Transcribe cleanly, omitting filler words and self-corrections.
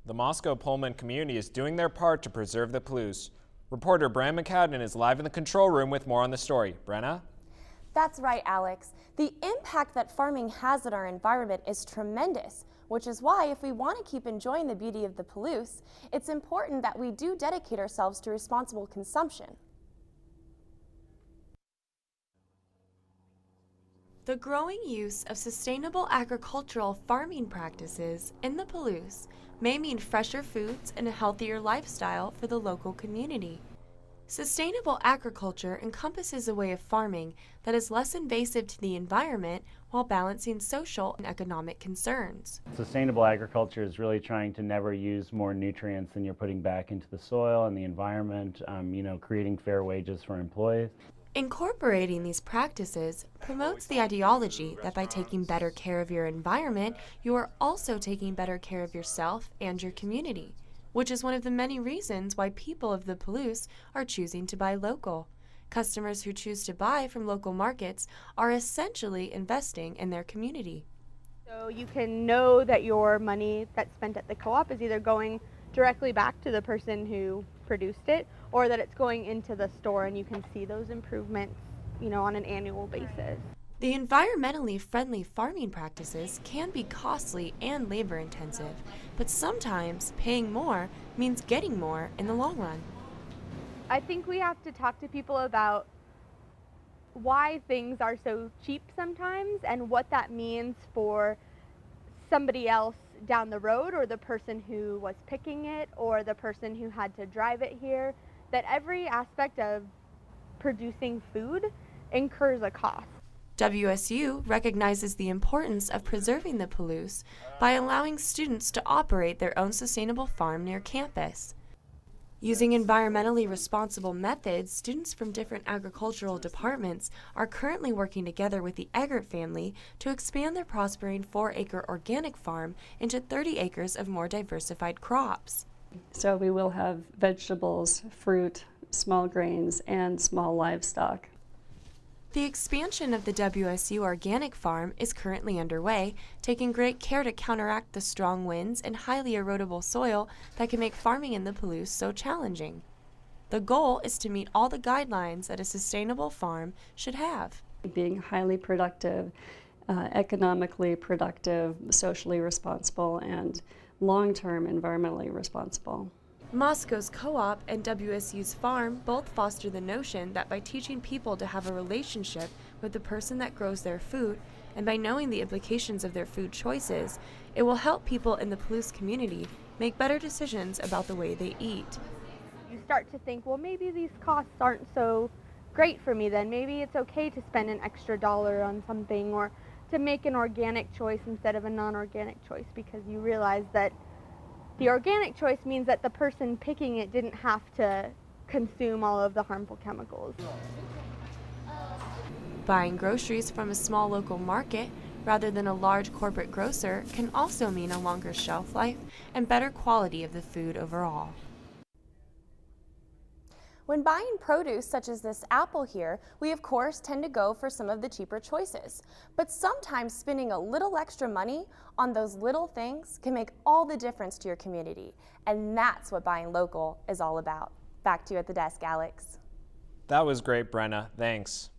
The Moscow-Pullman community is doing their part to preserve the Palouse. Reporter Brenna McCadden is live in the control room with more on the story. Brenna? That's right, Alex. The impact that farming has on our environment is tremendous, which is why if we want to keep enjoying the beauty of the Palouse, it's important that we do dedicate ourselves to responsible consumption. The growing use of sustainable agricultural farming practices in the Palouse may mean fresher foods and a healthier lifestyle for the local community. Sustainable agriculture encompasses a way of farming that is less invasive to the environment while balancing social and economic concerns. Sustainable agriculture is really trying to never use more nutrients than you're putting back into the soil and the environment, creating fair wages for employees. Incorporating these practices promotes the ideology that by taking better care of your environment, you are also taking better care of yourself and your community, which is one of the many reasons why people of the Palouse are choosing to buy local. Customers who choose to buy from local markets are essentially investing in their community. So you can know that your money that's spent at the co-op is either going directly back to the person who produced it, or that it's going into the store, and you can see those improvements, on an annual basis. The environmentally friendly farming practices can be costly and labor intensive, but sometimes paying more means getting more in the long run. I think we have to talk to people about why things are so cheap sometimes and what that means for somebody else down the road, or the person who was picking it, or the person who had to drive it here. That every aspect of producing food incurs a cost. WSU recognizes the importance of preserving the Palouse by allowing students to operate their own sustainable farm near campus. Using environmentally responsible methods, students from different agricultural departments are currently working together with the Eggert family to expand their prospering 4-acre organic farm into 30 acres of more diversified crops. So we will have vegetables, fruit, small grains, and small livestock. The expansion of the WSU organic farm is currently underway, taking great care to counteract the strong winds and highly erodible soil that can make farming in the Palouse so challenging. The goal is to meet all the guidelines that a sustainable farm should have. Being highly productive, economically productive, socially responsible, and long-term environmentally responsible. Moscow's co-op and WSU's farm both foster the notion that by teaching people to have a relationship with the person that grows their food, and by knowing the implications of their food choices, it will help people in the Palouse community make better decisions about the way they eat. You start to think, well, maybe these costs aren't so great for me then. Maybe it's okay to spend an extra $1 on something, or to make an organic choice instead of a non-organic choice, because you realize that the organic choice means that the person picking it didn't have to consume all of the harmful chemicals. Buying groceries from a small local market rather than a large corporate grocer can also mean a longer shelf life and better quality of the food overall. When buying produce such as this apple here, we of course tend to go for some of the cheaper choices. But sometimes spending a little extra money on those little things can make all the difference to your community. And that's what buying local is all about. Back to you at the desk, Alex. That was great, Brenna. Thanks.